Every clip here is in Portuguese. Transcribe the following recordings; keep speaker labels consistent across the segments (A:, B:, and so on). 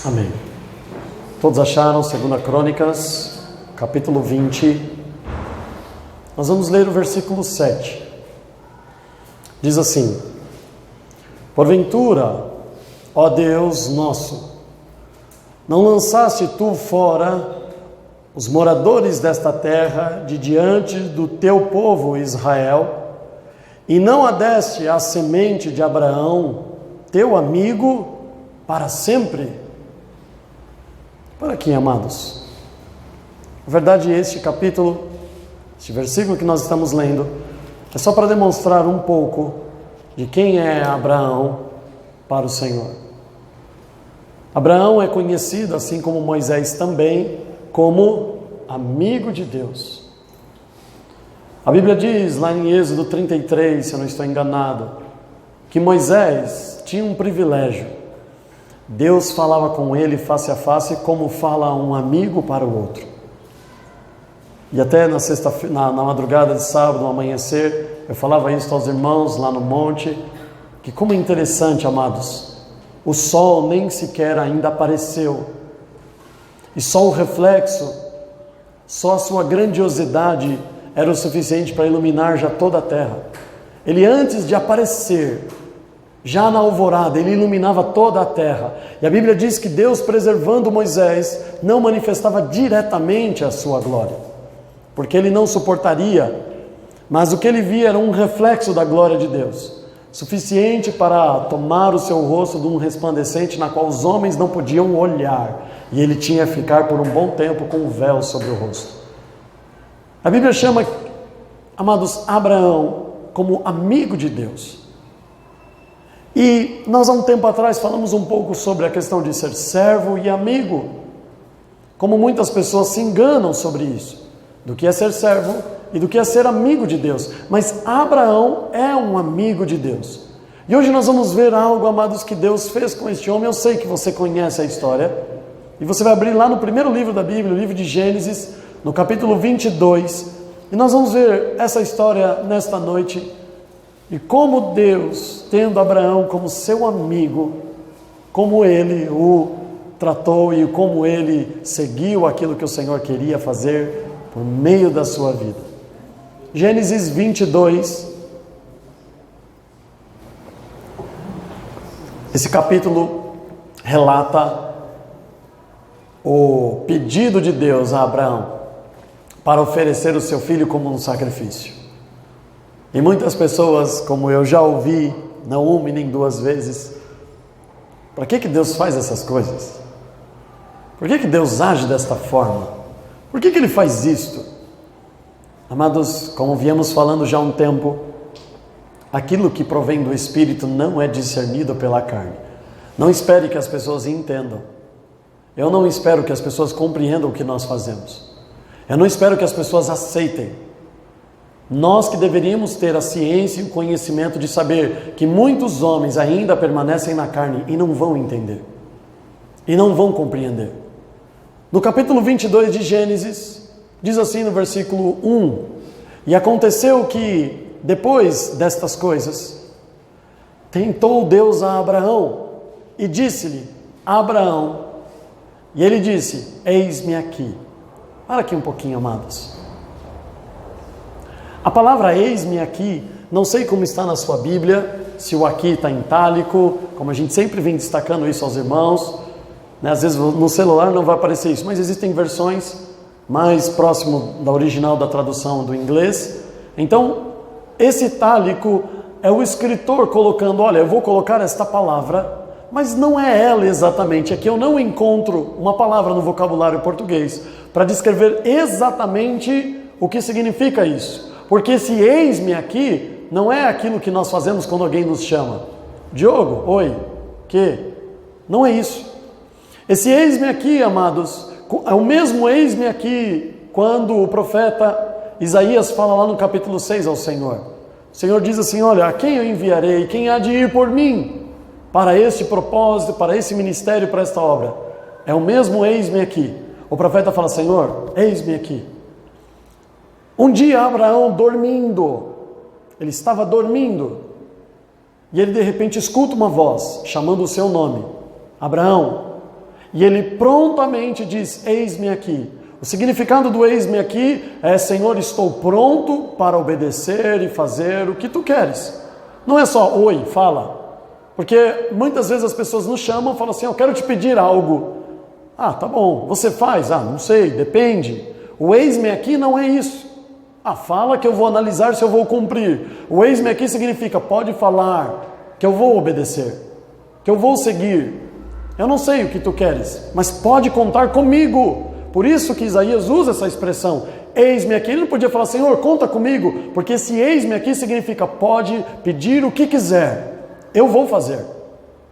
A: Amém. Todos acharam 2 Crônicas, capítulo 20. Nós vamos ler o versículo 7. Diz assim: Porventura, ó Deus nosso, não lançaste tu fora os moradores desta terra de diante do teu povo Israel, e não a deste à semente de Abraão, teu amigo, para sempre? Para aqui, amados. Na verdade, este capítulo, este versículo que nós estamos lendo, é só para demonstrar um pouco de quem é Abraão para o Senhor. Abraão é conhecido, assim como Moisés também, como amigo de Deus. A Bíblia diz, lá em Êxodo 33, se eu não estou enganado, que Moisés tinha um privilégio. Deus falava com ele face a face, como fala um amigo para o outro. E até na madrugada de sábado, no amanhecer, eu falava isso aos irmãos lá no monte, que como é interessante, amados, o sol nem sequer ainda apareceu, e só o reflexo, só a sua grandiosidade era o suficiente para iluminar já toda a terra. Ele, antes de aparecer, já na alvorada, ele iluminava toda a terra. E a Bíblia diz que Deus, preservando Moisés, não manifestava diretamente a sua glória, porque ele não suportaria, mas o que ele via era um reflexo da glória de Deus, suficiente para tomar o seu rosto de um resplandecente na qual os homens não podiam olhar, e ele tinha que ficar por um bom tempo com um véu sobre o rosto. A Bíblia chama, amados, Abraão como amigo de Deus. E nós há um tempo atrás falamos um pouco sobre a questão de ser servo e amigo, como muitas pessoas se enganam sobre isso, do que é ser servo e do que é ser amigo de Deus. Mas Abraão é um amigo de Deus. E hoje nós vamos ver algo, amados, que Deus fez com este homem. Eu sei que você conhece a história, e você vai abrir lá no primeiro livro da Bíblia, o livro de Gênesis, no capítulo 22, e nós vamos ver essa história nesta noite. E como Deus, tendo Abraão como seu amigo, como ele o tratou e como ele seguiu aquilo que o Senhor queria fazer por meio da sua vida. Gênesis 22. Esse capítulo relata o pedido de Deus a Abraão para oferecer o seu filho como um sacrifício. E muitas pessoas, como eu já ouvi, não uma e nem duas vezes, para que Deus faz essas coisas? Por que Deus age desta forma? Por que Ele faz isto? Amados, como viemos falando já há um tempo, aquilo que provém do Espírito não é discernido pela carne. Não espere que as pessoas entendam. Eu não espero que as pessoas compreendam o que nós fazemos. Eu não espero que as pessoas aceitem. Nós que deveríamos ter a ciência e o conhecimento de saber que muitos homens ainda permanecem na carne e não vão entender, e não vão compreender. No capítulo 22 de Gênesis, diz assim no versículo 1: E aconteceu que, depois destas coisas, tentou Deus a Abraão, e disse-lhe: Abraão, e ele disse: Eis-me aqui. Para aqui um pouquinho, amados. A palavra eis-me aqui, não sei como está na sua Bíblia, se o aqui está em itálico, como a gente sempre vem destacando isso aos irmãos, né? Às vezes no celular não vai aparecer isso, mas existem versões mais próximo da original da tradução do inglês. Então, esse itálico é o escritor colocando, olha, eu vou colocar esta palavra, mas não é ela exatamente. Aqui eu não encontro uma palavra no vocabulário português para descrever exatamente o que significa isso. Porque esse eis-me aqui não é aquilo que nós fazemos quando alguém nos chama. Diogo, oi, que? Não é isso. Esse eis-me aqui, amados, é o mesmo eis-me aqui quando o profeta Isaías fala lá no capítulo 6 ao Senhor. O Senhor diz assim, olha, a quem eu enviarei? Quem há de ir por mim para este propósito, para esse ministério, para esta obra? É o mesmo eis-me aqui. O profeta fala, Senhor, eis-me aqui. Um dia Abraão dormindo, ele estava dormindo, e ele de repente escuta uma voz chamando o seu nome, Abraão. E ele prontamente diz: eis-me aqui. O significado do eis-me aqui é: Senhor, estou pronto para obedecer e fazer o que tu queres. Não é só oi, fala. Porque muitas vezes as pessoas nos chamam e falam assim: eu quero te pedir algo. Ah, tá bom. Você faz? Ah, não sei, depende. O eis-me aqui não é isso. Ah, fala que eu vou analisar se eu vou cumprir. O eis-me aqui significa: pode falar, que eu vou obedecer, que eu vou seguir. Eu não sei o que tu queres, mas pode contar comigo. Por isso que Isaías usa essa expressão, eis-me aqui. Ele não podia falar: Senhor, conta comigo, porque esse eis-me aqui significa: pode pedir o que quiser, eu vou fazer,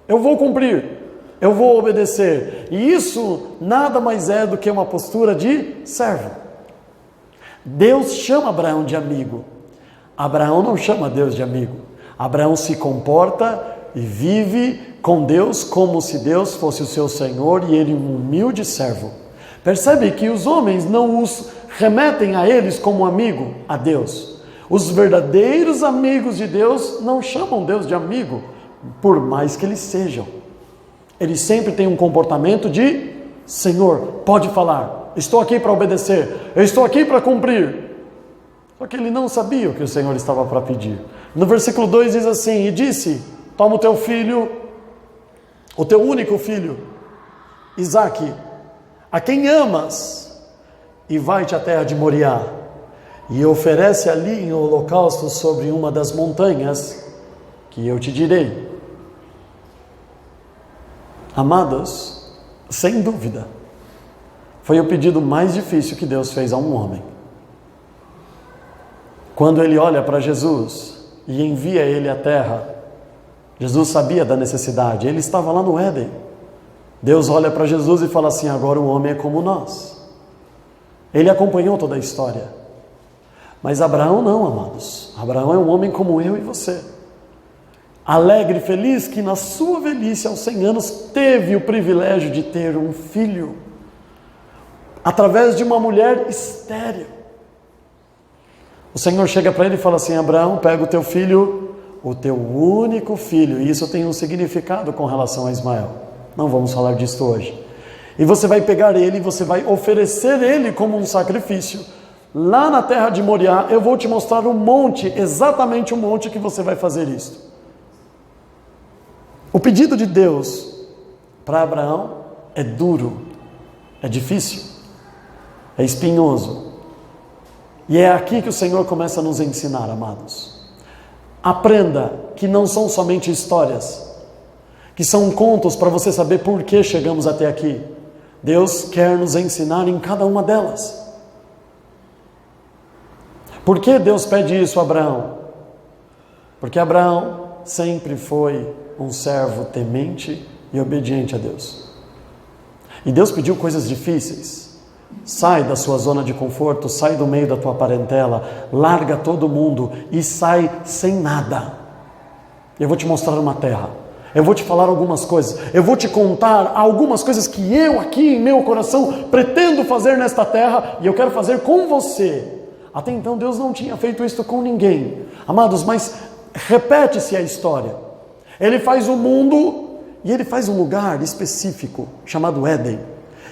A: eu vou cumprir, eu vou obedecer. E isso nada mais é do que uma postura de servo. Deus chama Abraão de amigo. Abraão não chama Deus de amigo. Abraão se comporta e vive com Deus como se Deus fosse o seu Senhor e ele um humilde servo. Percebe que os homens não os remetem a eles como amigo a Deus. Os verdadeiros amigos de Deus não chamam Deus de amigo, por mais que eles sejam. Eles sempre têm um comportamento de: Senhor, pode falar, estou aqui para obedecer, eu estou aqui para cumprir. Só que ele não sabia o que o Senhor estava para pedir. No versículo 2 diz assim: e disse: toma o teu filho, o teu único filho, Isaque, a quem amas, e vai-te à terra de Moriá, e oferece ali em holocausto sobre uma das montanhas que eu te direi. Amados, sem dúvida, foi o pedido mais difícil que Deus fez a um homem. Quando ele olha para Jesus e envia ele à terra, Jesus sabia da necessidade, ele estava lá no Éden. Deus olha para Jesus e fala assim: agora o homem é como nós. Ele acompanhou toda a história. Mas Abraão não, amados. Abraão é um homem como eu e você. Alegre e feliz que na sua velhice, aos 100 anos, teve o privilégio de ter um filho. Através de uma mulher estéril. O Senhor chega para ele e fala assim: Abraão, pega o teu filho, o teu único filho. E isso tem um significado com relação a Ismael. Não vamos falar disso hoje. E você vai pegar ele e você vai oferecer ele como um sacrifício. Lá na terra de Moriá, eu vou te mostrar um monte, exatamente o monte que você vai fazer isso. O pedido de Deus para Abraão é duro, é difícil, é espinhoso. E é aqui que o Senhor começa a nos ensinar, amados. Aprenda que não são somente histórias, que são contos para você saber por que chegamos até aqui. Deus quer nos ensinar em cada uma delas. Por que Deus pede isso a Abraão? Porque Abraão sempre foi um servo temente e obediente a Deus. E Deus pediu coisas difíceis. Sai da sua zona de conforto, sai do meio da tua parentela, larga todo mundo e sai sem nada. Eu vou te mostrar uma terra. Eu vou te falar algumas coisas. Eu vou te contar algumas coisas que eu aqui em meu coração pretendo fazer nesta terra e eu quero fazer com você. Até então Deus não tinha feito isso com ninguém. Amados, mas repete-se a história. Ele faz o mundo e ele faz um lugar específico chamado Éden.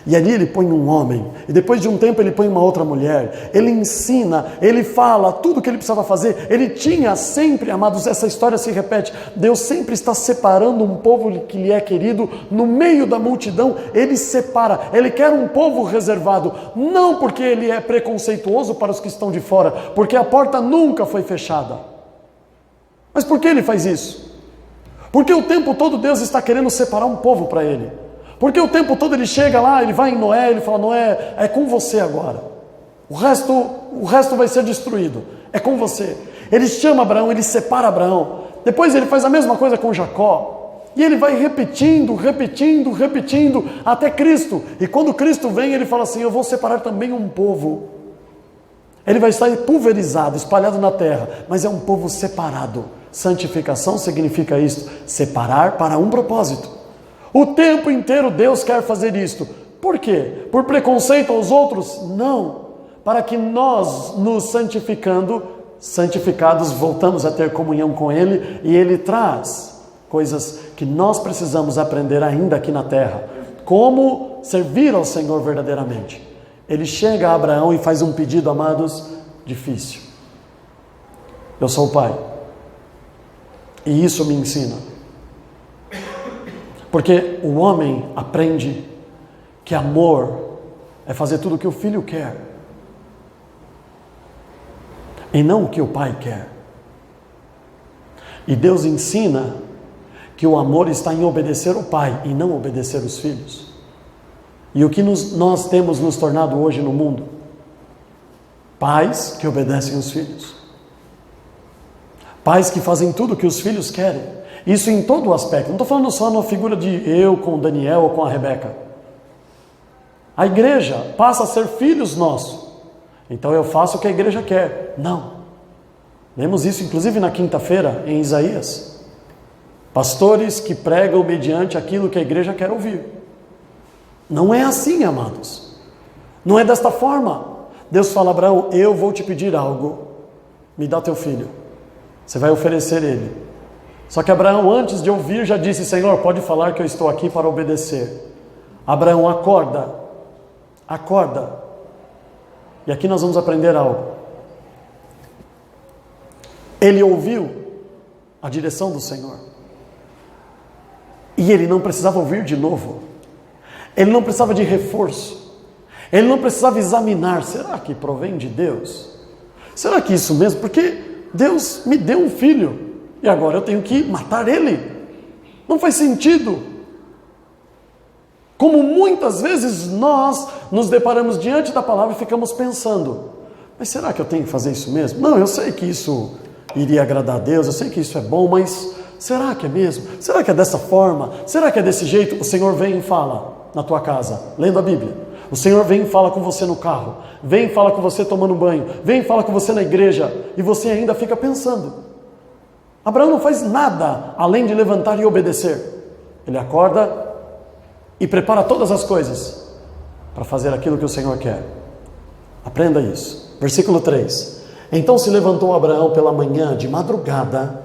A: E ali ele põe um homem, e depois de um tempo ele põe uma outra mulher. Ele ensina, ele fala tudo o que ele precisava fazer. Ele tinha sempre, amados, essa história se repete. Deus sempre está separando um povo que lhe é querido. No meio da multidão, ele separa. Ele quer um povo reservado. Não porque ele é preconceituoso para os que estão de fora, porque a porta nunca foi fechada. Mas por que ele faz isso? Porque o tempo todo Deus está querendo separar um povo para ele. Porque o tempo todo ele chega lá, ele vai em Noé, ele fala: Noé, é com você agora. O resto vai ser destruído. É com você. Ele chama Abraão, ele separa Abraão. Depois ele faz a mesma coisa com Jacó. E ele vai repetindo, até Cristo. E quando Cristo vem, ele fala assim: eu vou separar também um povo. Ele vai estar pulverizado, espalhado na terra. Mas é um povo separado. Santificação significa isso: separar para um propósito. O tempo inteiro Deus quer fazer isto. Por quê? Por preconceito aos outros? Não. Para que nós, nos santificados, voltamos a ter comunhão com Ele, e Ele traz coisas que nós precisamos aprender ainda aqui na terra. como servir ao Senhor verdadeiramente. Ele chega a Abraão e faz um pedido, amados, difícil. Eu sou o pai. E isso me ensina. Porque o homem aprende que amor é fazer tudo o que o filho quer. E não o que o pai quer. E Deus ensina que o amor está em obedecer o pai e não obedecer os filhos. E o que nós temos nos tornado hoje no mundo? Pais que obedecem os filhos. Pais que fazem tudo o que os filhos querem. Isso em todo o aspecto. Não estou falando só na figura de eu com o Daniel ou com a Rebeca. A igreja passa a ser filhos nossos. Então eu faço o que a igreja quer. Não. Lemos isso inclusive na quinta-feira em Isaías. Pastores que pregam mediante aquilo que a igreja quer ouvir. Não é assim, amados. Não é desta forma. Deus fala a Abraão, eu vou te pedir algo. Me dá teu filho. Você vai oferecer ele. Só que Abraão, antes de ouvir, já disse, Senhor, pode falar que eu estou aqui para obedecer. Abraão, acorda. Acorda. E aqui nós vamos aprender algo. Ele ouviu a direção do Senhor. E ele não precisava ouvir de novo. Ele não precisava de reforço. Ele não precisava examinar. Será que provém de Deus? Será que isso mesmo? Porque Deus me deu um filho. E agora eu tenho que matar ele. Não faz sentido. Como muitas vezes nós nos deparamos diante da palavra e ficamos pensando, mas será que eu tenho que fazer isso mesmo? Não, eu sei que isso iria agradar a Deus, eu sei que isso é bom, mas será que é mesmo? Será que é dessa forma? Será que é desse jeito? O Senhor vem e fala na tua casa, lendo a Bíblia. O Senhor vem e fala com você no carro, vem e fala com você tomando banho, vem e fala com você na igreja, e você ainda fica pensando. Abraão não faz nada além de levantar e obedecer. Ele acorda e prepara todas as coisas para fazer aquilo que o Senhor quer. Aprenda isso. Versículo 3. Então se levantou Abraão pela manhã de madrugada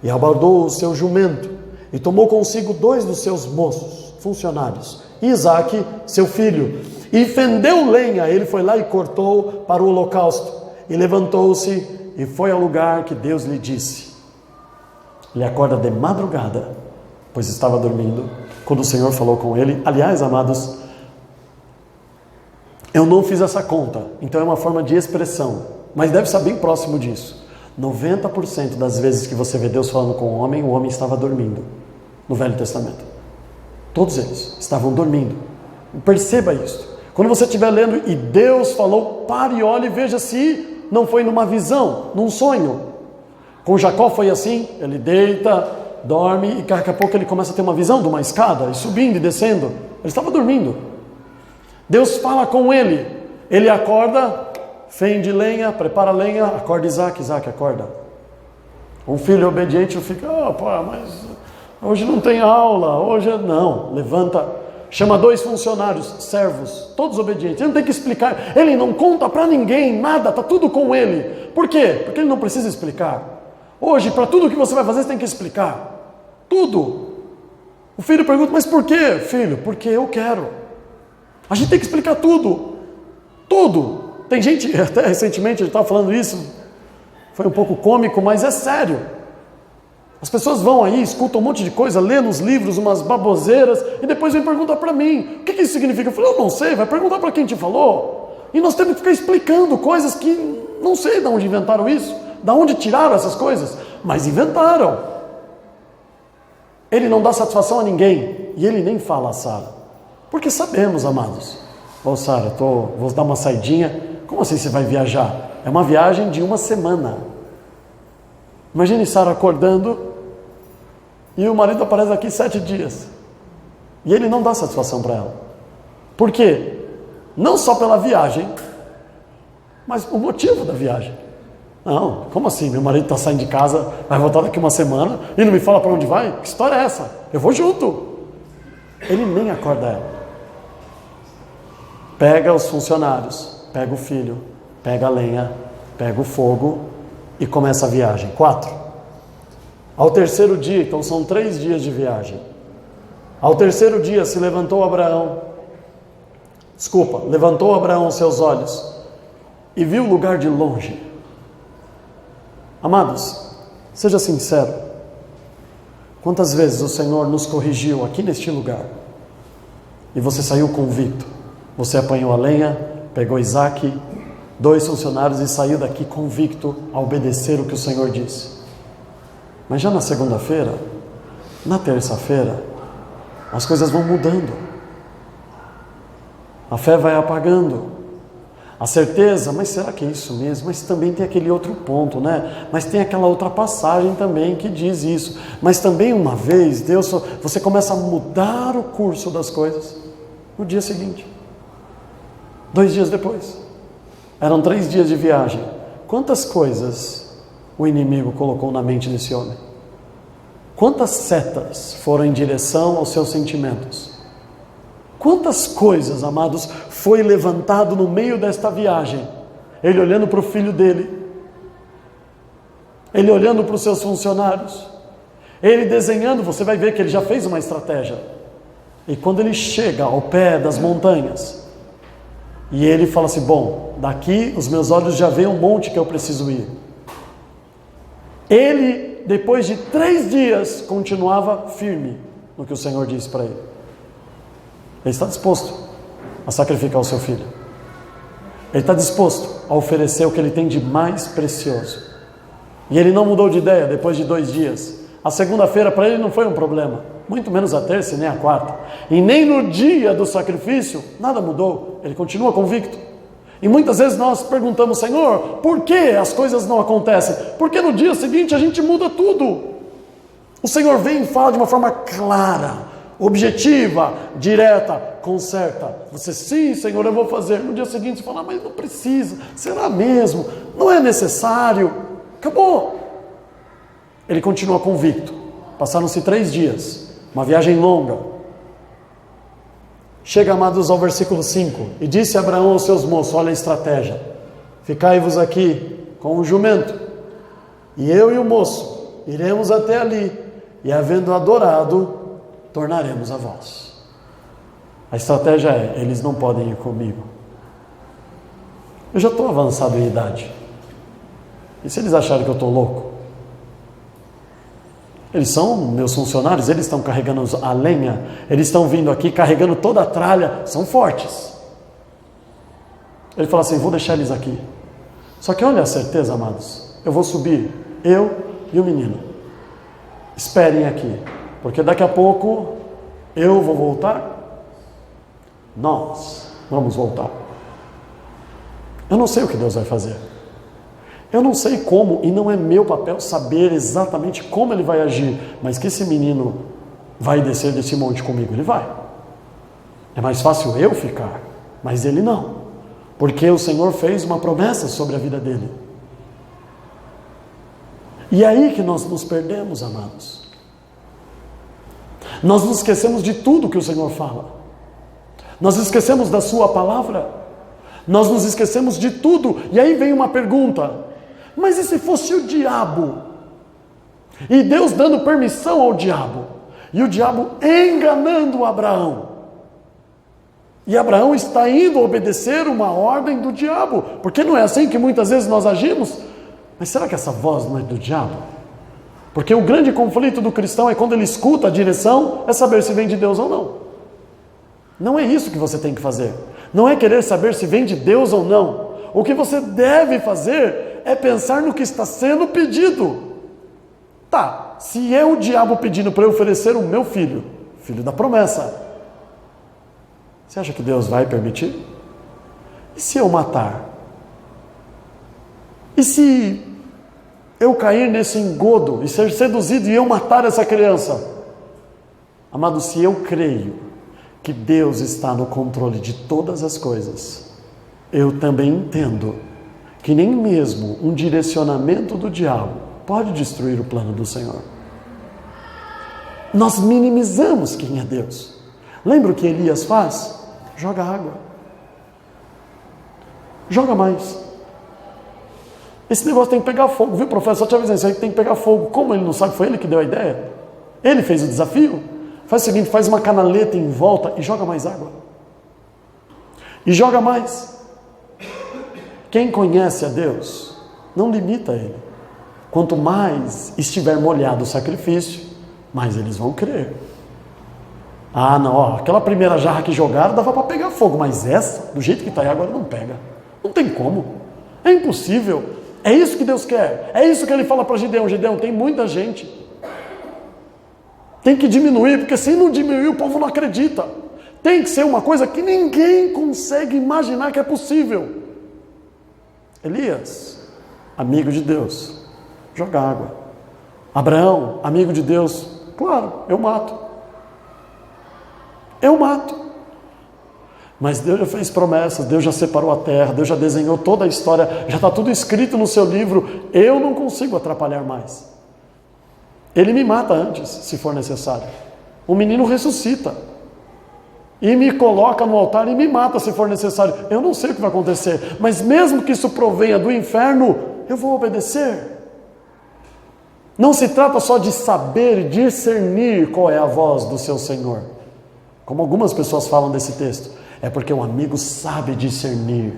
A: e abordou o seu jumento e tomou consigo 2 dos seus moços, funcionários, e Isaque, seu filho, e fendeu lenha. Ele foi lá e cortou para o holocausto e levantou-se e foi ao lugar que Deus lhe disse. Ele acorda de madrugada, pois estava dormindo, quando o Senhor falou com ele. Aliás, amados, eu não fiz essa conta, então é uma forma de expressão, mas deve estar bem próximo disso. 90% das vezes que você vê Deus falando com o homem estava dormindo, no Velho Testamento. Todos eles estavam dormindo. Perceba isso. Quando você estiver lendo e Deus falou, pare e olhe e veja se não foi numa visão, num sonho. Com Jacó foi assim, ele deita, dorme e daqui a pouco ele começa a ter uma visão de uma escada, e subindo e descendo. Ele estava dormindo. Deus fala com ele, ele acorda, fende lenha, prepara lenha, acorda Isaque, Isaque acorda. Um filho obediente fica, mas hoje não tem aula, hoje não, levanta, chama 2 funcionários, servos, todos obedientes, ele não tem que explicar, ele não conta para ninguém, nada, está tudo com ele. Por quê? Porque ele não precisa explicar. Hoje, para tudo que você vai fazer, você tem que explicar. Tudo. O filho pergunta, mas por quê, filho? Porque eu quero. A gente tem que explicar tudo. Tudo. Tem gente, até recentemente, a gente estava falando isso, foi um pouco cômico, mas é sério. As pessoas vão aí, escutam um monte de coisa, lê nos livros umas baboseiras, e depois vem perguntar para mim, o que isso significa? Eu falei, eu não sei, vai perguntar para quem te falou. E nós temos que ficar explicando coisas que não sei de onde inventaram isso. Da onde tiraram essas coisas? Mas inventaram. Ele não dá satisfação a ninguém. E ele nem fala a Sara. Porque sabemos, amados. Sara, vou dar uma saidinha. Como assim você vai viajar? É uma viagem de 1 semana. Imagine Sara acordando e o marido aparece aqui 7 dias. E ele não dá satisfação para ela. Por quê? Não só pela viagem, mas o motivo da viagem. Não, como assim? Meu marido está saindo de casa, vai voltar daqui 1 semana e não me fala para onde vai? Que história é essa? Eu vou junto. Ele nem acorda ela. Pega os funcionários, pega o filho, pega a lenha, pega o fogo e começa a viagem. 4. Ao terceiro dia, então são 3 dias de viagem. Ao terceiro dia levantou Abraão seus olhos e viu o lugar de longe. Amados, seja sincero. Quantas vezes o Senhor nos corrigiu aqui neste lugar e você saiu convicto? Você apanhou a lenha, pegou Isaac, 2 funcionários e saiu daqui convicto a obedecer o que o Senhor disse. Mas já na segunda-feira, na terça-feira, as coisas vão mudando. A fé vai apagando. A certeza, mas será que é isso mesmo? Mas também tem aquele outro ponto, né? Mas tem aquela outra passagem também que diz isso. Mas também uma vez, você começa a mudar o curso das coisas no dia seguinte. 2 dias depois. Eram 3 dias de viagem. Quantas coisas o inimigo colocou na mente desse homem? Quantas setas foram em direção aos seus sentimentos? Quantas coisas, amados, foi levantado no meio desta viagem? Ele olhando para o filho dele, ele olhando para os seus funcionários, ele desenhando. Você vai ver que ele já fez uma estratégia. E quando ele chega ao pé das montanhas, e ele fala assim: bom, daqui os meus olhos já veem um monte que eu preciso ir. Ele, depois de 3 dias, continuava firme no que o Senhor disse para ele. Ele está disposto a sacrificar o seu filho. Ele está disposto a oferecer o que ele tem de mais precioso. E ele não mudou de ideia depois de 2 dias. A segunda-feira para ele não foi um problema, muito menos a terça e nem a quarta. E nem no dia do sacrifício, nada mudou. Ele continua convicto. E muitas vezes nós perguntamos: Senhor, por que as coisas não acontecem? Porque no dia seguinte a gente muda tudo. O Senhor vem e fala de uma forma clara, objetiva, direta, conserta. Você: sim, Senhor, eu vou fazer. No dia seguinte você fala: mas não precisa, será mesmo? Não é necessário. Acabou. Ele continua convicto. Passaram-se 3 dias, uma viagem longa. Chega, amados, ao versículo 5. E disse Abraão aos seus moços: olha a estratégia. Ficai-vos aqui com o jumento, e eu e o moço iremos até ali, e havendo adorado, tornaremos a vós. A estratégia é: eles não podem ir comigo. Eu já estou avançado em idade. E se eles acharem que eu estou louco? Eles são meus funcionários, eles estão carregando a lenha, eles estão vindo aqui carregando toda a tralha, são fortes. Ele fala assim: vou deixar eles aqui. Só que olha a certeza, amados, eu vou subir, eu e o menino. Esperem aqui, porque daqui a pouco eu vou voltar. Nós vamos voltar. Eu não sei o que Deus vai fazer. Eu não sei como, e não é meu papel saber exatamente como ele vai agir, mas que esse menino vai descer desse monte comigo, ele vai. É mais fácil eu ficar, mas ele não, porque o Senhor fez uma promessa sobre a vida dele. E é aí que nós nos perdemos, amados. Nós nos esquecemos de tudo que o Senhor fala. Nós esquecemos da sua palavra. Nós nos esquecemos de tudo. E aí vem uma pergunta: mas e se fosse o diabo? E Deus dando permissão ao diabo, e o diabo enganando Abraão, e Abraão está indo obedecer uma ordem do diabo, porque não é assim que muitas vezes nós agimos? Mas será que essa voz não é do diabo? Porque o grande conflito do cristão é quando ele escuta a direção, é saber se vem de Deus ou não. Não é isso que você tem que fazer. Não é querer saber se vem de Deus ou não. O que você deve fazer é pensar no que está sendo pedido. Tá, se é o diabo pedindo para eu oferecer o meu filho, filho da promessa, você acha que Deus vai permitir? E se eu matar? E se eu cair nesse engodo e ser seduzido e eu matar essa criança? Amado, se eu creio que Deus está no controle de todas as coisas, eu também entendo que nem mesmo um direcionamento do diabo pode destruir o plano do Senhor. Nós minimizamos quem é Deus. Lembra o que Elias faz? Joga água. Joga mais. Esse negócio tem que pegar fogo, viu, professor? Só te avisando, isso aí tem que pegar fogo. Como ele não sabe? Foi ele que deu a ideia. Ele fez o desafio. Faz o seguinte, faz uma canaleta em volta e joga mais água. E joga mais. Quem conhece a Deus, não limita Ele. Quanto mais estiver molhado o sacrifício, mais eles vão crer. Ah, não, ó, aquela primeira jarra que jogaram dava para pegar fogo, mas essa, do jeito que está aí agora, não pega. Não tem como. É impossível. É isso que Deus quer. É isso que Ele fala para Gideão. Gideão, tem muita gente. Tem que diminuir, porque se não diminuir, o povo não acredita. Tem que ser uma coisa que ninguém consegue imaginar que é possível. Elias, amigo de Deus, joga água. Abraão, amigo de Deus, claro, eu mato. Eu mato. Mas Deus já fez promessas, Deus já separou a terra, Deus já desenhou toda a história, já está tudo escrito no seu livro, eu não consigo atrapalhar mais. Ele me mata antes, se for necessário. O menino ressuscita. E me coloca no altar e me mata se for necessário. Eu não sei o que vai acontecer, mas mesmo que isso provenha do inferno, eu vou obedecer. Não se trata só de saber e discernir qual é a voz do seu Senhor. Como algumas pessoas falam desse texto. É porque um amigo sabe discernir.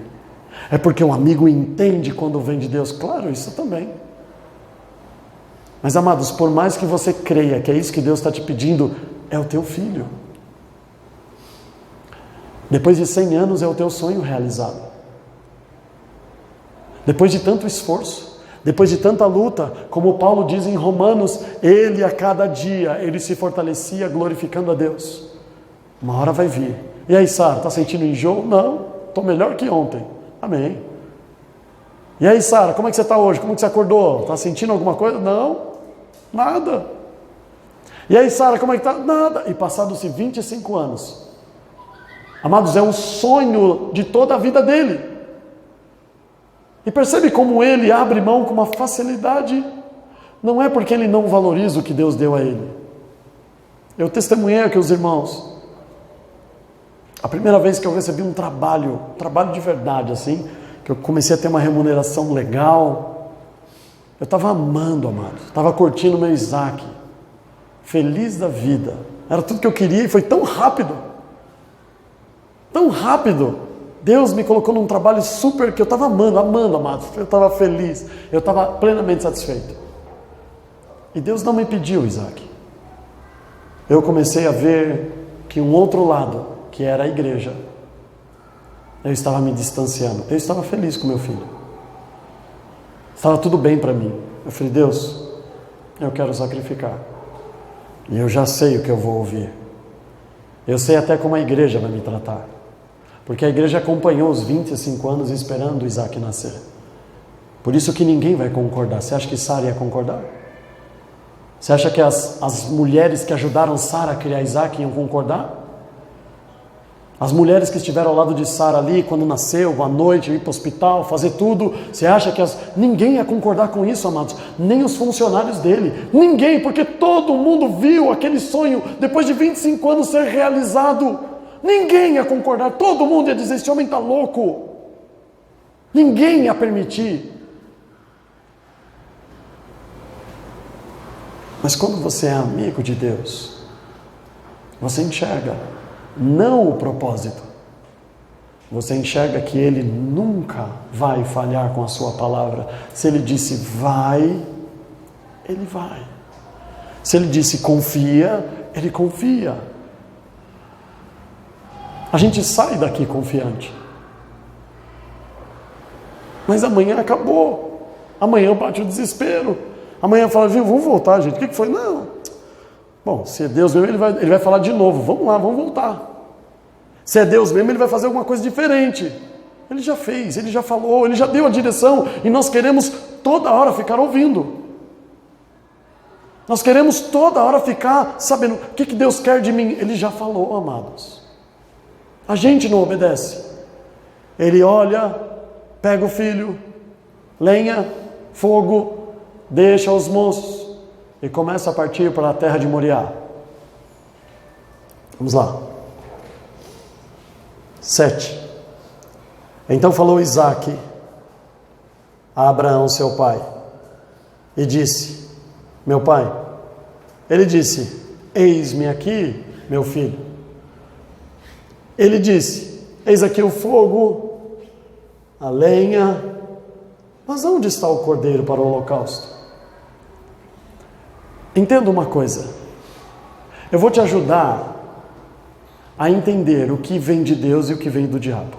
A: É porque um amigo entende quando vem de Deus. Claro, isso também. Mas, amados, por mais que você creia que é isso que Deus está te pedindo, é o teu filho. Depois de 100 anos é o teu sonho realizado. Depois de tanto esforço, depois de tanta luta, como Paulo diz em Romanos, ele a cada dia, ele se fortalecia glorificando a Deus. Uma hora vai vir. E aí, Sara, está sentindo enjoo? Não, estou melhor que ontem. Amém. E aí, Sara, como é que você está hoje? Como é que você acordou? Está sentindo alguma coisa? Não, nada. E aí, Sara, como é que está? Nada. E passados-se 25 anos, amados, é um sonho de toda a vida dele. E percebe como ele abre mão com uma facilidade. Não é porque ele não valoriza o que Deus deu a ele. Eu testemunhei aqui os irmãos. A primeira vez que eu recebi um trabalho de verdade, assim, que eu comecei a ter uma remuneração legal, eu estava amando, amado. Estava curtindo o meu Isaac. Feliz da vida. Era tudo que eu queria e foi tão rápido. Tão rápido. Deus me colocou num trabalho super que eu estava amando, amado. Eu estava feliz. Eu estava plenamente satisfeito. E Deus não me pediu, Isaac. Eu comecei a ver que um outro lado, que era a igreja, eu estava me distanciando. Eu estava feliz com meu filho. Estava tudo bem para mim. Eu falei, Deus, eu quero sacrificar. E eu já sei o que eu vou ouvir. Eu sei até como a igreja vai me tratar. Porque a igreja acompanhou os 25 anos esperando o Isaac nascer. Por isso que ninguém vai concordar. Você acha que Sara ia concordar? Você acha que as mulheres que ajudaram Sara a criar Isaac iam concordar? As mulheres que estiveram ao lado de Sara ali, quando nasceu, à noite, ir para o hospital, fazer tudo. Você acha que ninguém ia concordar com isso, amados? Nem os funcionários dele. Ninguém, porque todo mundo viu aquele sonho, depois de 25 anos, ser realizado. Ninguém ia concordar. Todo mundo ia dizer, esse homem está louco. Ninguém ia permitir. Mas quando você é amigo de Deus, você enxerga não o propósito. Você enxerga que Ele nunca vai falhar com a sua palavra. Se Ele disse vai, Ele vai. Se Ele disse confia, Ele confia. A gente sai daqui confiante. Mas amanhã acabou. Amanhã bate o desespero. Amanhã fala, viu, vamos voltar, gente. O que foi? Não. Bom, se é Deus mesmo, ele vai falar de novo. Vamos lá, vamos voltar. Se é Deus mesmo, Ele vai fazer alguma coisa diferente. Ele já fez, Ele já falou, Ele já deu a direção. E nós queremos toda hora ficar ouvindo. Nós queremos toda hora ficar sabendo o que Deus quer de mim. Ele já falou, amados. A gente não obedece. Ele olha, pega o filho, lenha, fogo, deixa os moços e começa a partir para a terra de Moriá. Vamos lá. 7. Então falou Isaque a Abraão, seu pai, e disse, meu pai, ele disse, eis-me aqui, meu filho. Ele disse, eis aqui o fogo, a lenha, mas onde está o cordeiro para o holocausto? Entenda uma coisa, eu vou te ajudar a entender o que vem de Deus e o que vem do diabo.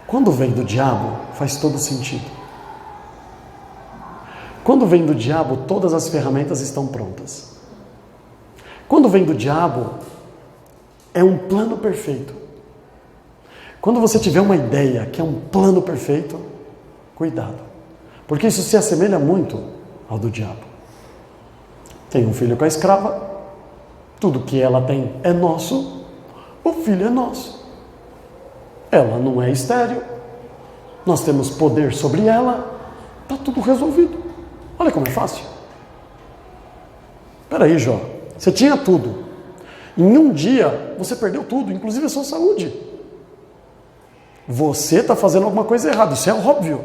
A: Quando vem do diabo, faz todo sentido. Quando vem do diabo, todas as ferramentas estão prontas. Quando vem do diabo, é um plano perfeito. Quando você tiver uma ideia que é um plano perfeito, cuidado, porque isso se assemelha muito ao do diabo. Tem um filho com a escrava, tudo que ela tem é nosso, o filho é nosso. Ela não é estéril, nós temos poder sobre ela, está tudo resolvido. Olha como é fácil. Espera aí, Jó, você tinha tudo. Em um dia, você perdeu tudo, inclusive a sua saúde. Você está fazendo alguma coisa errada, isso é óbvio.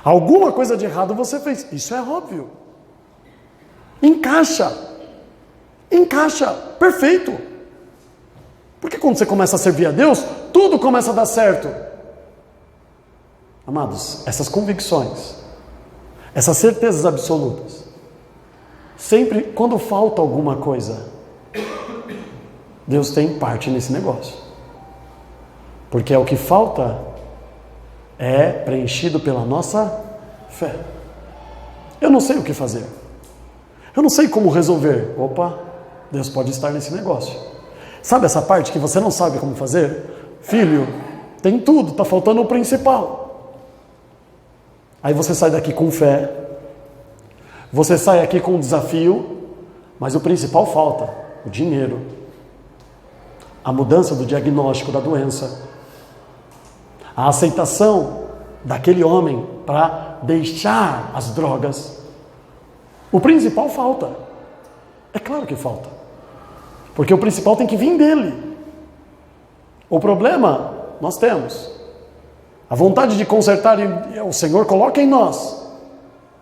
A: Alguma coisa de errado você fez, isso é óbvio. Encaixa, perfeito. Porque quando você começa a servir a Deus, tudo começa a dar certo. Amados, essas convicções, essas certezas absolutas, sempre quando falta alguma coisa, Deus tem parte nesse negócio. Porque é o que falta é preenchido pela nossa fé. Eu não sei o que fazer. Eu não sei como resolver. Opa, Deus pode estar nesse negócio. Sabe essa parte que você não sabe como fazer? Filho, tem tudo, está faltando o principal. Aí você sai daqui com fé. Você sai aqui com um desafio, mas o principal falta, o dinheiro. A mudança do diagnóstico da doença. A aceitação daquele homem para deixar as drogas. O principal falta. É claro que falta. Porque o principal tem que vir dele. O problema nós temos. A vontade de consertar, o Senhor coloca em nós.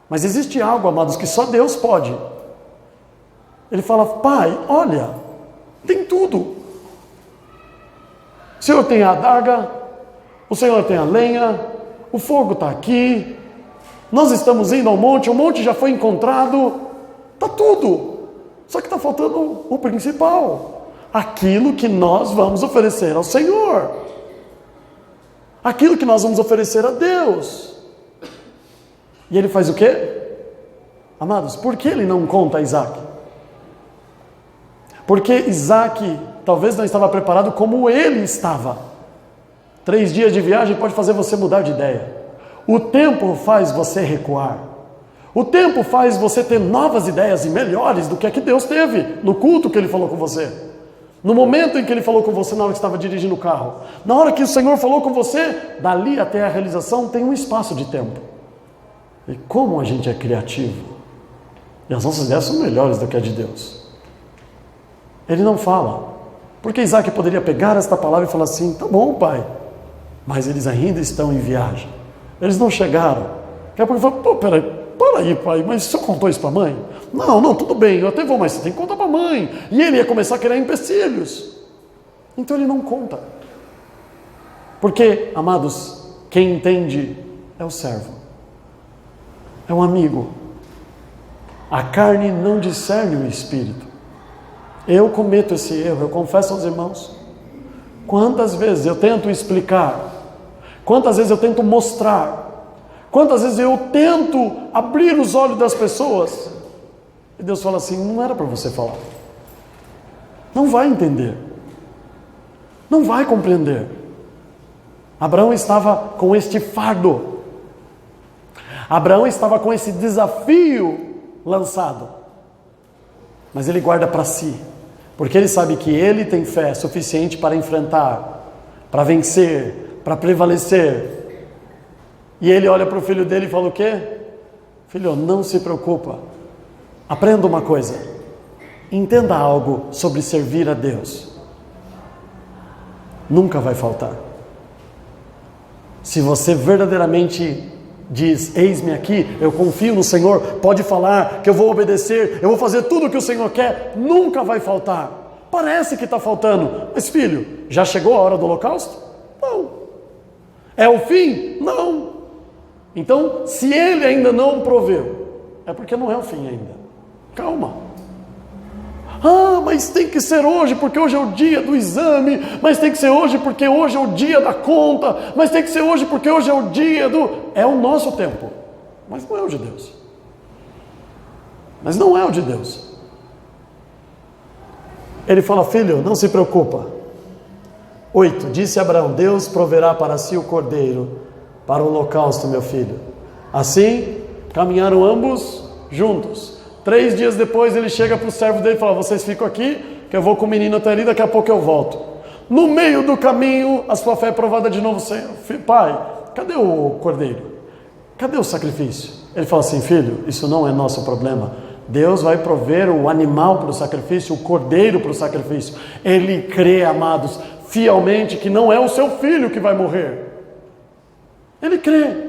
A: Mas existe algo, amados, que só Deus pode. Ele fala, Pai, olha, tem tudo. O Senhor tem a adaga, o Senhor tem a lenha, o fogo está aqui, nós estamos indo ao monte, o monte já foi encontrado, está tudo. Só que está faltando o principal, aquilo que nós vamos oferecer ao Senhor, aquilo que nós vamos oferecer a Deus. E ele faz o quê? Amados, por que ele não conta a Isaac? Porque Isaac talvez não estava preparado como ele estava. 3 dias de viagem pode fazer você mudar de ideia. O tempo faz você recuar. O tempo faz você ter novas ideias e melhores do que a que Deus teve no culto que Ele falou com você. No momento em que Ele falou com você na hora que estava dirigindo o carro. Na hora que o Senhor falou com você, dali até a realização tem um espaço de tempo. E como a gente é criativo. E as nossas ideias são melhores do que a de Deus. Ele não fala. Porque Isaac poderia pegar esta palavra e falar assim, tá bom, pai, mas eles ainda estão em viagem. Eles não chegaram. Daqui a pouco ele fala, pô, para aí, pai, mas o senhor contou isso para a mãe? Não, tudo bem, eu até vou, mas você tem que contar para a mãe. E ele ia começar a criar empecilhos. Então ele não conta. Porque, amados, quem entende é o servo. É um amigo. A carne não discerne o espírito. Eu cometo esse erro, eu confesso aos irmãos. Quantas vezes eu tento explicar, quantas vezes eu tento mostrar, quantas vezes eu tento abrir os olhos das pessoas, e Deus fala assim, não era para você falar. Não vai entender. Não vai compreender. Abraão estava com este fardo. Abraão estava com esse desafio lançado. Mas ele guarda para si. Porque ele sabe que ele tem fé suficiente para enfrentar, para vencer, para prevalecer. E ele olha para o filho dele e fala o quê? Filho, não se preocupa. Aprenda uma coisa. Entenda algo sobre servir a Deus. Nunca vai faltar. Se você verdadeiramente diz: eis-me aqui, eu confio no Senhor, pode falar que eu vou obedecer, eu vou fazer tudo o que o Senhor quer, nunca vai faltar. Parece que está faltando, mas filho, já chegou a hora do holocausto? Não. É o fim? Não. Então, se Ele ainda não proveu, é porque não é o fim ainda. Calma. Ah, mas tem que ser hoje, porque hoje é o dia do exame, mas tem que ser hoje porque hoje é o dia da conta, mas tem que ser hoje porque hoje é o dia do... É o nosso tempo, mas não é o de Deus. Mas não é o de Deus. Ele fala: filho, não se preocupa. 8, disse Abraão: Deus proverá para si o cordeiro para o holocausto, meu filho. Assim, caminharam ambos juntos. 3 dias depois ele chega para o servo dele e fala: vocês ficam aqui, que eu vou com o menino até ali, daqui a pouco eu volto. No meio do caminho, a sua fé é provada de novo. Pai, cadê o cordeiro? Cadê o sacrifício? Ele fala assim: filho, isso não é nosso problema. Deus vai prover o animal para o sacrifício, o cordeiro para o sacrifício. Ele crê, amados, fielmente que não é o seu filho que vai morrer. Ele crê.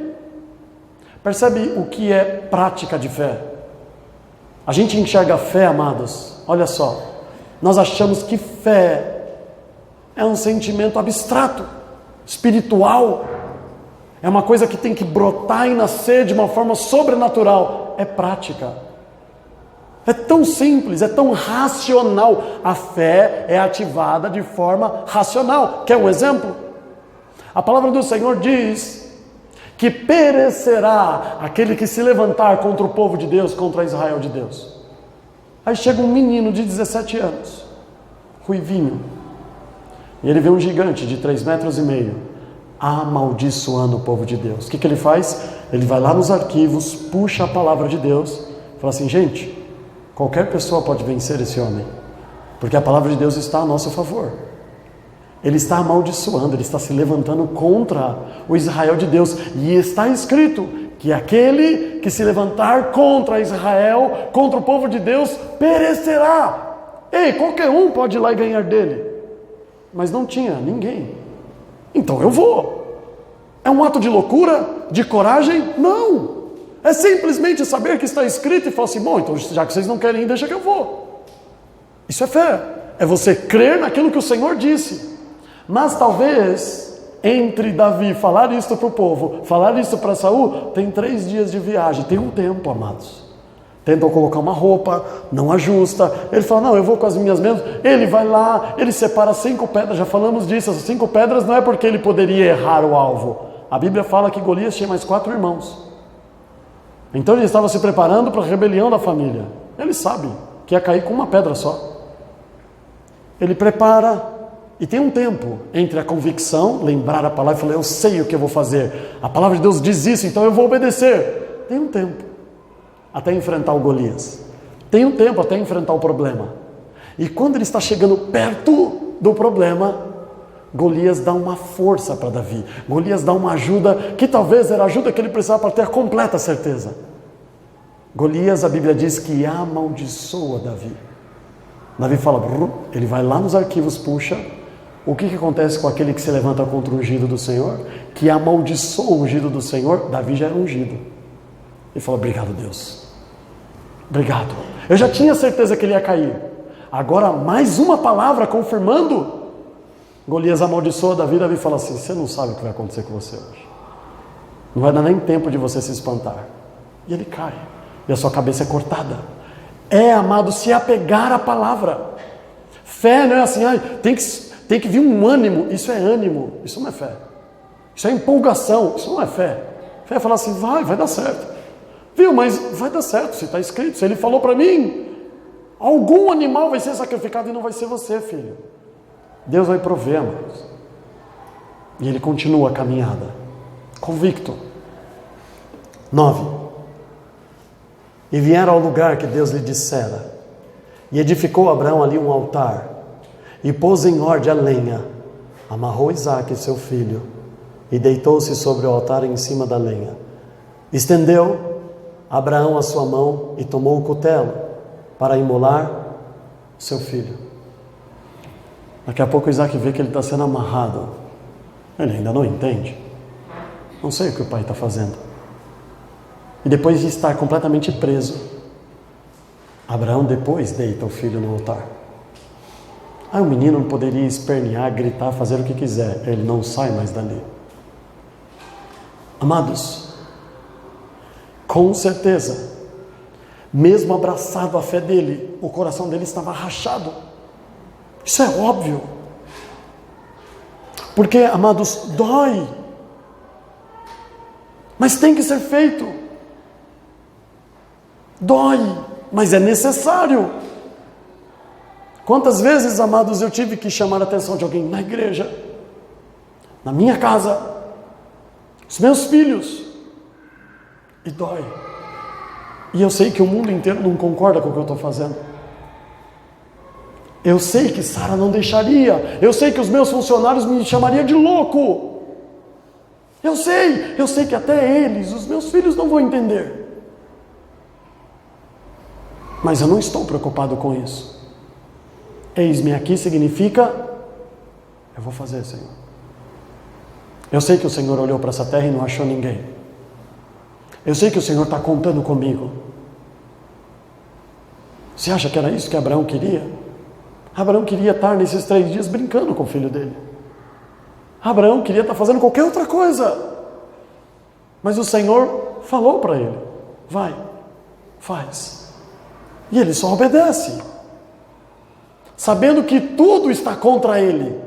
A: Percebe o que é prática de fé? A gente enxerga fé, amados, olha só, nós achamos que fé é um sentimento abstrato, espiritual, é uma coisa que tem que brotar e nascer de uma forma sobrenatural. É prática, é tão simples, é tão racional. A fé é ativada de forma racional. Quer um exemplo? A palavra do Senhor diz que perecerá aquele que se levantar contra o povo de Deus, contra Israel de Deus. Aí chega um menino de 17 anos, ruivinho, e ele vê um gigante de 3,5 metros, amaldiçoando o povo de Deus. O que ele faz? Ele vai lá nos arquivos, puxa a palavra de Deus, fala assim: gente, qualquer pessoa pode vencer esse homem, porque a palavra de Deus está a nosso favor. Ele está amaldiçoando, ele está se levantando contra o Israel de Deus. E está escrito que aquele que se levantar contra Israel, contra o povo de Deus, perecerá. Ei, qualquer um pode ir lá e ganhar dele. Mas não tinha ninguém. Então eu vou. É um ato de loucura? De coragem? Não. É simplesmente saber que está escrito e falar assim: bom, então já que vocês não querem ir, deixa que eu vou. Isso é fé. É você crer naquilo que o Senhor disse. Mas talvez, entre Davi falar isso para o povo, falar isso para Saul, tem 3 dias de viagem, tem um tempo, amados. Tentam colocar uma roupa, não ajusta, ele fala: não, eu vou com as minhas mesmo. Ele vai lá, ele separa 5 pedras, já falamos disso, as 5 pedras não é porque ele poderia errar o alvo. A Bíblia fala que Golias tinha mais 4 irmãos. Então ele estava se preparando para a rebelião da família. Ele sabe que ia cair com uma pedra só. Ele prepara. E tem um tempo entre a convicção, lembrar a palavra e falar: eu sei o que eu vou fazer, a palavra de Deus diz isso, então eu vou obedecer. Tem um tempo até enfrentar o Golias. Tem um tempo até enfrentar o problema. E quando ele está chegando perto do problema, Golias dá uma força para Davi. Golias dá uma ajuda, que talvez era a ajuda que ele precisava para ter completa certeza. Golias, a Bíblia diz que amaldiçoa Davi. Davi fala, ele vai lá nos arquivos, puxa. O que acontece com aquele que se levanta contra o ungido do Senhor? Que amaldiçoa o ungido do Senhor. Davi já era ungido. Ele fala: obrigado, Deus. Obrigado. Eu já tinha certeza que ele ia cair. Agora mais uma palavra confirmando. Golias amaldiçoa Davi. Davi fala assim: você não sabe o que vai acontecer com você hoje. Não vai dar nem tempo de você se espantar. E ele cai. E a sua cabeça é cortada. Amado, se apegar à palavra. Fé não é assim: tem que vir um ânimo. Isso é ânimo, isso não é fé. Isso é empolgação, isso não é fé. Fé é falar assim: vai dar certo. Viu, mas vai dar certo, se está escrito. Se ele falou para mim, algum animal vai ser sacrificado e não vai ser você, filho. Deus vai prover, amados. E ele continua a caminhada, convicto. 9. E vieram ao lugar que Deus lhe dissera, e edificou Abraão ali um altar, e pôs em ordem a lenha, amarrou Isaque, seu filho, e deitou-se sobre o altar em cima da lenha. Estendeu Abraão a sua mão e tomou o cutelo para imolar seu filho. Daqui a pouco Isaque vê que ele está sendo amarrado. Ele ainda não entende. Não sei o que o pai está fazendo. E depois de estar completamente preso, Abraão depois deita o filho no altar. Aí o menino não poderia espernear, gritar, fazer o que quiser. Ele não sai mais dali. Amados, com certeza, mesmo abraçado à fé dele, o coração dele estava rachado. Isso é óbvio. Porque, amados, dói. Mas tem que ser feito. Dói, mas é necessário. Quantas vezes, amados, eu tive que chamar a atenção de alguém na igreja, na minha casa, os meus filhos, e dói. E eu sei que o mundo inteiro não concorda com o que eu estou fazendo. Eu sei que Sara não deixaria. Eu sei que os meus funcionários me chamariam de louco. Eu sei que até eles, os meus filhos, não vão entender. Mas eu não estou preocupado com isso. Eis-me aqui significa, eu vou fazer, Senhor. Eu sei que o Senhor olhou para essa terra e não achou ninguém. Eu sei que o Senhor está contando comigo. Você acha que era isso que Abraão queria? Abraão queria estar nesses 3 dias brincando com o filho dele. Abraão queria estar fazendo qualquer outra coisa. Mas o Senhor falou para ele: vai, faz. E ele só obedece, sabendo que tudo está contra ele.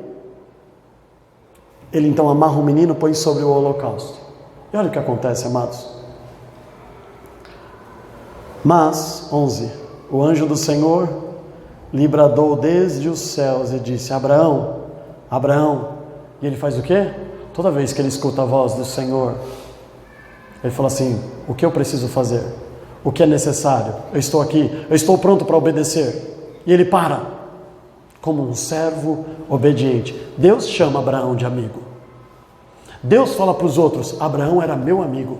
A: Ele então amarra o menino e põe sobre o holocausto. E olha o que acontece, amados. Mas, 11, o anjo do Senhor lhe bradou desde os céus e disse: Abraão, Abraão. E ele faz o quê? Toda vez que ele escuta a voz do Senhor, ele fala assim: o que eu preciso fazer? O que é necessário? Eu estou aqui, eu estou pronto para obedecer. E ele para, como um servo obediente. Deus chama Abraão de amigo. Deus fala para os outros: Abraão era meu amigo.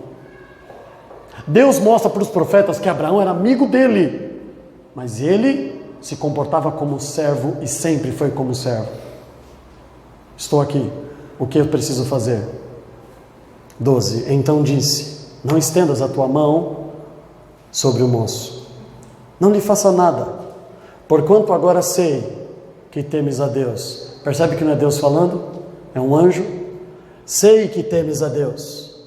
A: Deus mostra para os profetas que Abraão era amigo dele, mas ele se comportava como servo e sempre foi como servo. Estou aqui, o que eu preciso fazer? 12, então disse: não estendas a tua mão sobre o moço, não lhe faça nada, porquanto agora sei que temes a Deus. Percebe que não é Deus falando? É um anjo. Sei que temes a Deus,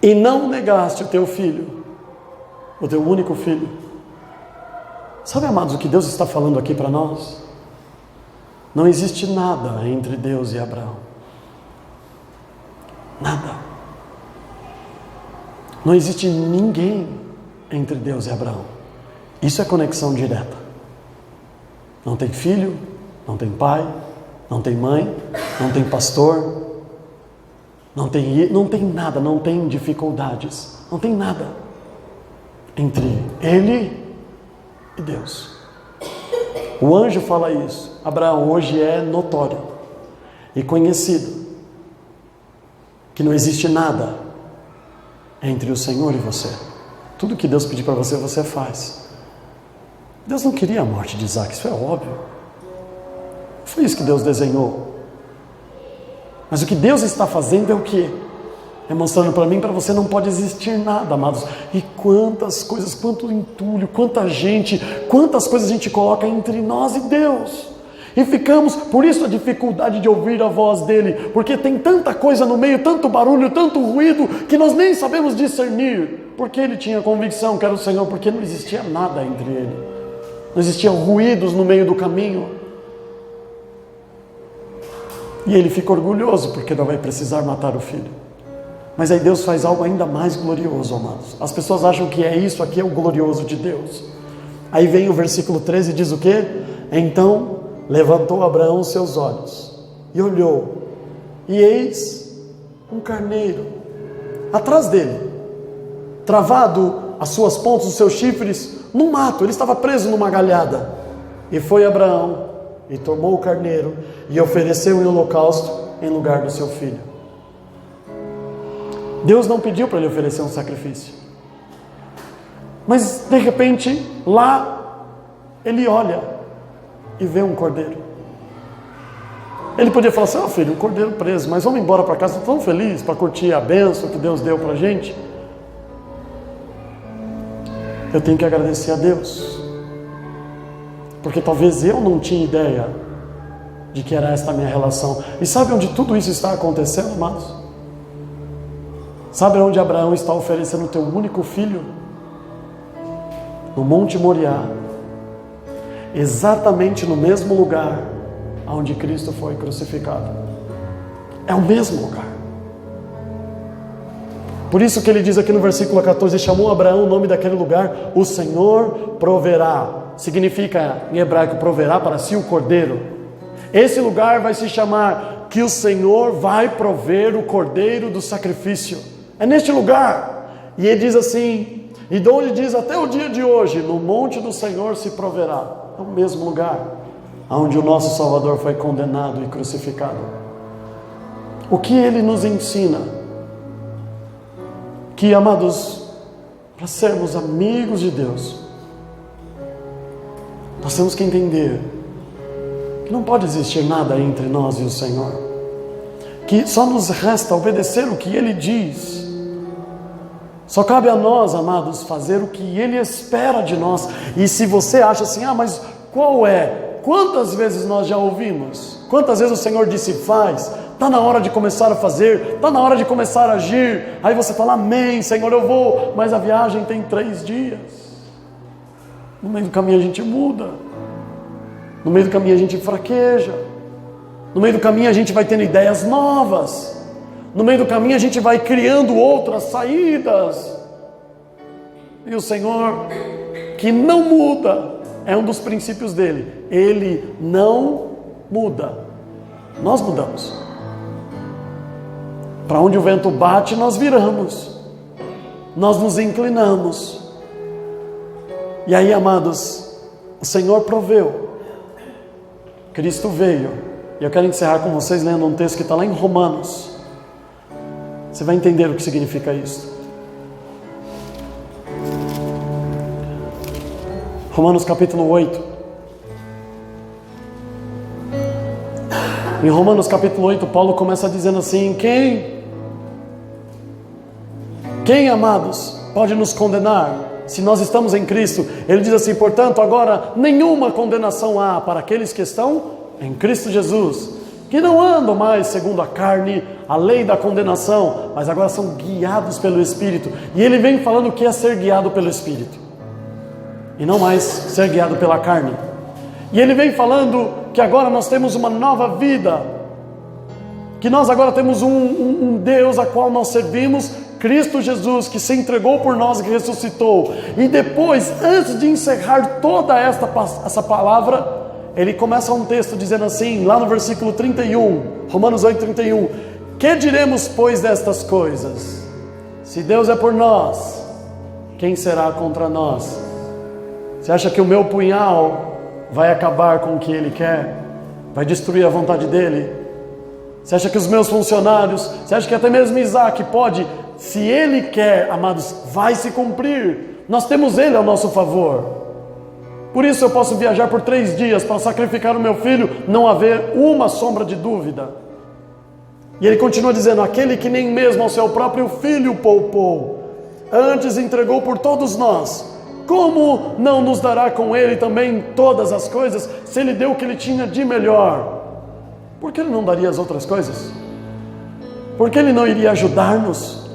A: e não negaste o teu filho, o teu único filho. Sabe, amados, o que Deus está falando aqui para nós? Não existe nada entre Deus e Abraão. Nada. Não existe ninguém entre Deus e Abraão. Isso é conexão direta. Não tem filho, não tem pai, não tem mãe, não tem pastor, não tem nada, não tem dificuldades, não tem nada entre ele e Deus. O anjo fala isso. Abraão, hoje é notório e conhecido que não existe nada entre o Senhor e você. Tudo que Deus pedir para você, você faz. Deus não queria a morte de Isaac, isso é óbvio. Foi isso que Deus desenhou. Mas o que Deus está fazendo é o quê? É mostrando para mim, para você, não pode existir nada, amados. E quantas coisas, quanto entulho, quanta gente, quantas coisas a gente coloca entre nós e Deus. E ficamos, por isso a dificuldade de ouvir a voz dele, porque tem tanta coisa no meio, tanto barulho, tanto ruído, que nós nem sabemos discernir. Porque ele tinha convicção que era o Senhor, porque não existia nada entre ele. Não existiam ruídos no meio do caminho. E ele fica orgulhoso, porque não vai precisar matar o filho. Mas aí Deus faz algo ainda mais glorioso, amados. As pessoas acham que é isso aqui, é o glorioso de Deus. Aí vem o versículo 13 e diz o quê? Então levantou Abraão os seus olhos e olhou, e eis um carneiro atrás dele, travado as suas pontas, os seus chifres, no mato. Ele estava preso numa galhada. E foi Abraão e tomou o carneiro e ofereceu em holocausto em lugar do seu filho. Deus não pediu para ele oferecer um sacrifício, mas de repente lá ele olha e vê um cordeiro. Ele podia falar assim: filho, um cordeiro preso, mas vamos embora para casa, estou tão feliz para curtir a bênção que Deus deu para a gente. Eu tenho que agradecer a Deus, porque talvez eu não tinha ideia de que era esta a minha relação. E sabe onde tudo isso está acontecendo, amados? Sabe onde Abraão está oferecendo o teu único filho? No Monte Moriá, exatamente no mesmo lugar onde Cristo foi crucificado. É o mesmo lugar. Por isso que ele diz aqui no versículo 14: chamou Abraão o nome daquele lugar, o Senhor proverá. Significa em hebraico proverá para si o cordeiro. Esse lugar vai se chamar que o Senhor vai prover o cordeiro do sacrifício. É neste lugar. E ele diz assim, e de onde diz até o dia de hoje: no monte do Senhor se proverá. É o mesmo lugar onde o nosso Salvador foi condenado e crucificado. O que ele nos ensina? Que, amados, para sermos amigos de Deus, nós temos que entender que não pode existir nada entre nós e o Senhor, que só nos resta obedecer o que Ele diz. Só cabe a nós, amados, fazer o que Ele espera de nós. E se você acha assim: mas qual é? Quantas vezes nós já ouvimos? Quantas vezes o Senhor disse: faz, está na hora de começar a fazer, está na hora de começar a agir. Aí você fala: amém, Senhor, eu vou. Mas a viagem tem 3 dias. No meio do caminho a gente muda. No meio do caminho a gente fraqueja. No meio do caminho a gente vai tendo ideias novas. No meio do caminho a gente vai criando outras saídas. E o Senhor, que não muda, é um dos princípios dele. Ele não muda. Nós mudamos. Para onde o vento bate, nós viramos. Nós nos inclinamos. E aí, amados, o Senhor proveu. Cristo veio. E eu quero encerrar com vocês lendo um texto que está lá em Romanos. Você vai entender o que significa isso. Romanos capítulo 8. Em Romanos capítulo 8, Paulo começa dizendo assim: Quem, amados, pode nos condenar se nós estamos em Cristo? Ele diz assim: portanto, agora nenhuma condenação há para aqueles que estão em Cristo Jesus, que não andam mais segundo a carne, a lei da condenação, mas agora são guiados pelo Espírito. E ele vem falando o que é ser guiado pelo Espírito, e não mais ser guiado pela carne. E ele vem falando que agora nós temos uma nova vida, que nós agora temos um Deus a qual nós servimos, Cristo Jesus, que se entregou por nós e que ressuscitou. E depois, antes de encerrar toda essa palavra, ele começa um texto dizendo assim, lá no versículo 31, Romanos 8, 31, que diremos, pois, destas coisas? Se Deus é por nós, quem será contra nós? Você acha que o meu punhal vai acabar com o que Ele quer? Vai destruir a vontade dEle? Você acha que os meus funcionários, você acha que até mesmo Isaac pode, se Ele quer, amados, vai se cumprir? Nós temos Ele ao nosso favor. Por isso eu posso viajar por 3 dias para sacrificar o meu filho, não haver uma sombra de dúvida. E ele continua dizendo: aquele que nem mesmo ao seu próprio filho poupou, antes entregou por todos nós, como não nos dará com ele também todas as coisas? Se ele deu o que ele tinha de melhor, por que ele não daria as outras coisas? Por que ele não iria ajudar-nos?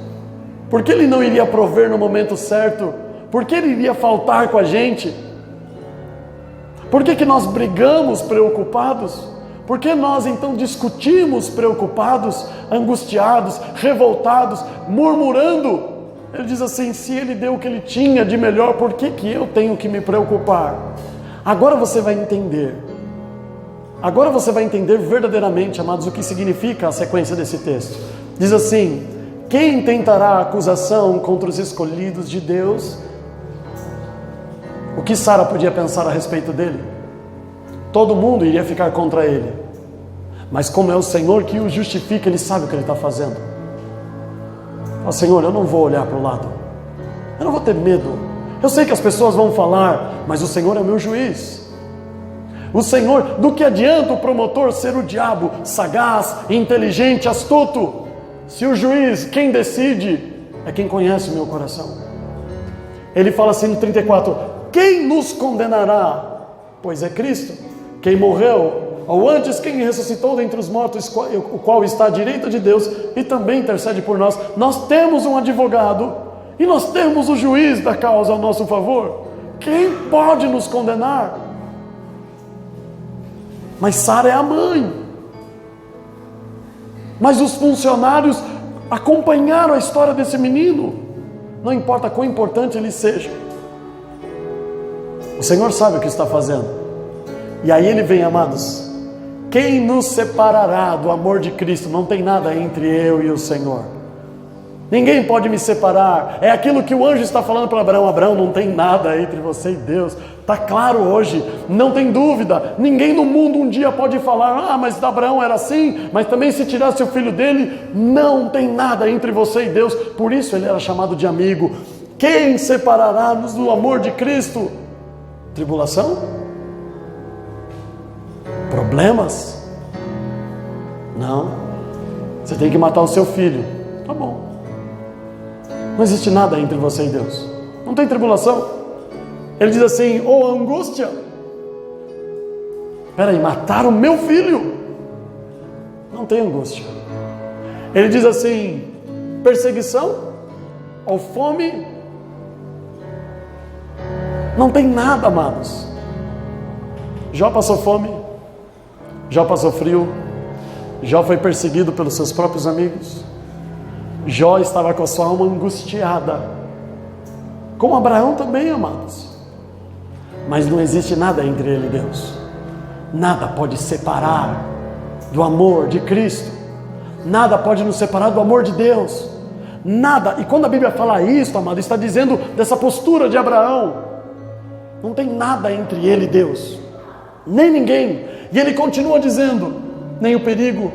A: Por que ele não iria prover no momento certo? Por que ele iria faltar com a gente? Por que nós brigamos preocupados? Por que nós então discutimos preocupados, angustiados, revoltados, murmurando? Ele diz assim: se ele deu o que ele tinha de melhor, por que eu tenho que me preocupar? Agora você vai entender. Agora você vai entender verdadeiramente, amados, o que significa a sequência desse texto. Diz assim: quem tentará acusação contra os escolhidos de Deus? O que Sara podia pensar a respeito dele? Todo mundo iria ficar contra ele. Mas como é o Senhor que o justifica, Ele sabe o que Ele está fazendo. Fala: Senhor, eu não vou olhar para o lado. Eu não vou ter medo. Eu sei que as pessoas vão falar, mas o Senhor é meu juiz. O Senhor, do que adianta o promotor ser o diabo, sagaz, inteligente, astuto? Se o juiz, quem decide, é quem conhece o meu coração. Ele fala assim no 34, quem nos condenará? Pois é Cristo, quem morreu, ou antes quem ressuscitou dentre os mortos, o qual está à direita de Deus e também intercede por nós. Nós temos um advogado e nós temos o juiz da causa ao nosso favor. Quem pode nos condenar? Mas Sara é a mãe. Mas os funcionários acompanharam a história desse menino. Não importa quão importante ele seja. O Senhor sabe o que está fazendo. E aí ele vem, amados. Quem nos separará do amor de Cristo? Não tem nada entre eu e o Senhor. Ninguém pode me separar. É aquilo que o anjo está falando para Abraão. Abraão, não tem nada entre você e Deus. Está claro hoje, não tem dúvida. Ninguém no mundo um dia pode falar, mas Abraão era assim, mas também se tirasse o filho dele, não tem nada entre você e Deus. Por isso ele era chamado de amigo. Quem separará-nos do amor de Cristo? Tribulação? Problemas? Não. Você tem que matar o seu filho. Tá bom. Não existe nada entre você e Deus. Não tem tribulação. Ele diz assim, angústia. Peraí, mataram o meu filho? Não tem angústia. Ele diz assim, perseguição ou fome? Não tem nada, amados. Jó passou fome, Jó passou frio, Jó foi perseguido pelos seus próprios amigos, Jó estava com a sua alma angustiada, como Abraão também, amados. Mas não existe nada entre ele e Deus. Nada pode separar do amor de Cristo. Nada pode nos separar do amor de Deus. Nada. E quando a Bíblia fala isso, amado, está dizendo dessa postura de Abraão. Não tem nada entre ele e Deus. Nem ninguém. E ele continua dizendo, nem o perigo,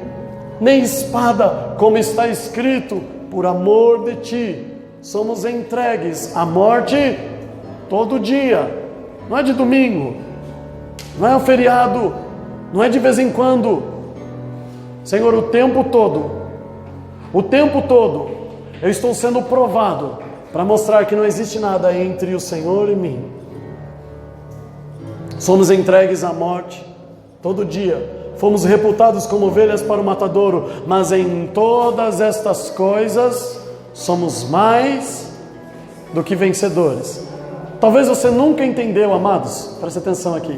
A: nem espada, como está escrito, por amor de ti, somos entregues à morte todo dia. Não é de domingo, não é um feriado, não é de vez em quando. Senhor, o tempo todo, eu estou sendo provado para mostrar que não existe nada entre o Senhor e mim. Somos entregues à morte todo dia, fomos reputados como ovelhas para o matadouro, mas em todas estas coisas somos mais do que vencedores. Talvez você nunca entendeu, amados, preste atenção aqui.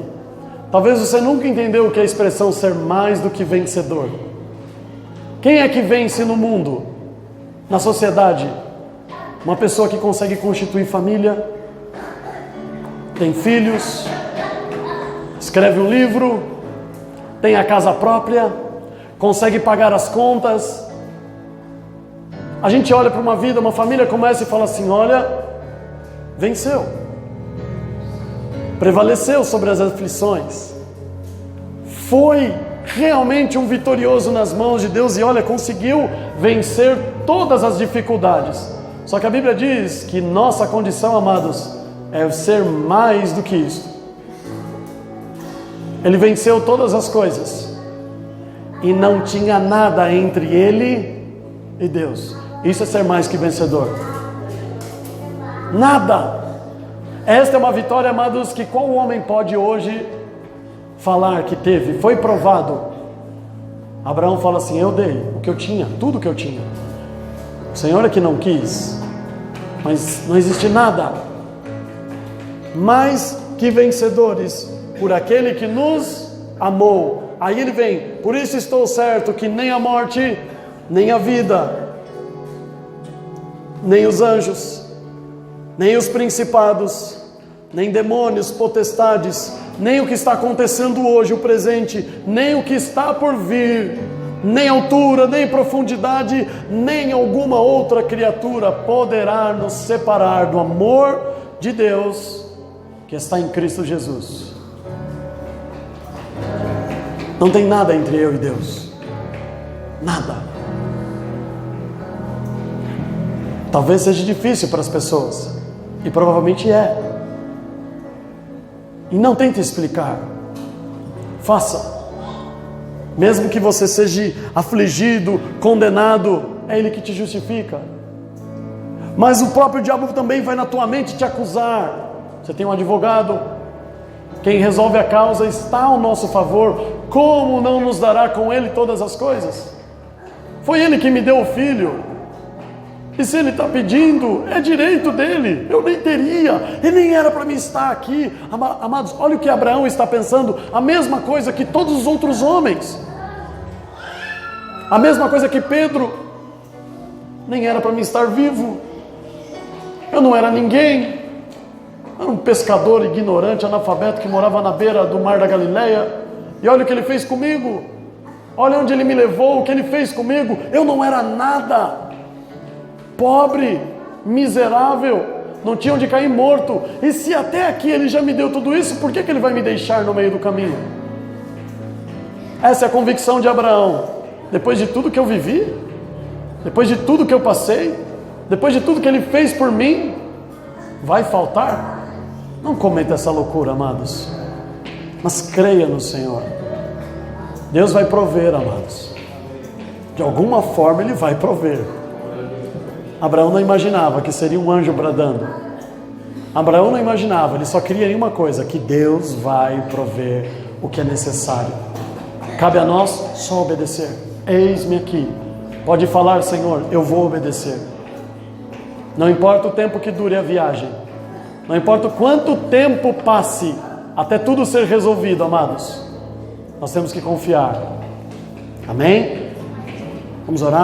A: Talvez você nunca entendeu o que é a expressão ser mais do que vencedor. Quem é que vence no mundo, na sociedade? Uma pessoa que consegue constituir família, tem filhos, escreve um livro, tem a casa própria, consegue pagar as contas. A gente olha para uma vida, uma família começa e fala assim, olha, venceu. Prevaleceu sobre as aflições, foi realmente um vitorioso nas mãos de Deus e olha, conseguiu vencer todas as dificuldades. Só que a Bíblia diz que nossa condição, amados, é ser mais do que isso. Ele venceu todas as coisas e não tinha nada entre ele e Deus. Isso é ser mais que vencedor. Nada. Esta é uma vitória, amados, que qual homem pode hoje falar que teve? Foi provado. Abraão fala assim, eu dei o que eu tinha, tudo que eu tinha. O Senhor é que não quis, mas não existe nada mais que vencedores por aquele que nos amou. Aí ele vem, por isso estou certo que nem a morte, nem a vida, nem os anjos, nem os principados, nem demônios, potestades, nem o que está acontecendo hoje, o presente, nem o que está por vir, nem altura, nem profundidade, nem alguma outra criatura poderá nos separar do amor de Deus que está em Cristo Jesus. Não tem nada entre eu e Deus. Nada. Talvez seja difícil para as pessoas. E provavelmente é. E não tente explicar. Faça. Mesmo que você seja afligido, condenado, é Ele que te justifica. Mas o próprio diabo também vai na tua mente te acusar. Você tem um advogado, quem resolve a causa está ao nosso favor. Como não nos dará com Ele todas as coisas? Foi Ele que me deu o filho. E se Ele está pedindo, é direito dele. Eu nem teria, e nem era para mim estar aqui. Amados, olha o que Abraão está pensando. A mesma coisa que todos os outros homens. A mesma coisa que Pedro. Nem era para mim estar vivo. Eu não era ninguém. Era um pescador ignorante, analfabeto, que morava na beira do mar da Galileia. E olha o que Ele fez comigo. Olha onde Ele me levou, o que Ele fez comigo. Eu não era nada. Pobre, miserável, não tinha onde cair morto. E se até aqui Ele já me deu tudo isso, por que Ele vai me deixar no meio do caminho? Essa é a convicção de Abraão. Depois de tudo que eu vivi, depois de tudo que eu passei, depois de tudo que Ele fez por mim, vai faltar? Não cometa essa loucura, amados. Mas creia no Senhor. Deus vai prover, amados. De alguma forma Ele vai prover. Abraão não imaginava que seria um anjo bradando. Abraão não imaginava, ele só queria uma coisa: que Deus vai prover o que é necessário. Cabe a nós só obedecer. Eis-me aqui. Pode falar: Senhor, eu vou obedecer. Não importa o tempo que dure a viagem, não importa quanto tempo passe até tudo ser resolvido, amados, nós temos que confiar. Amém? Vamos orar?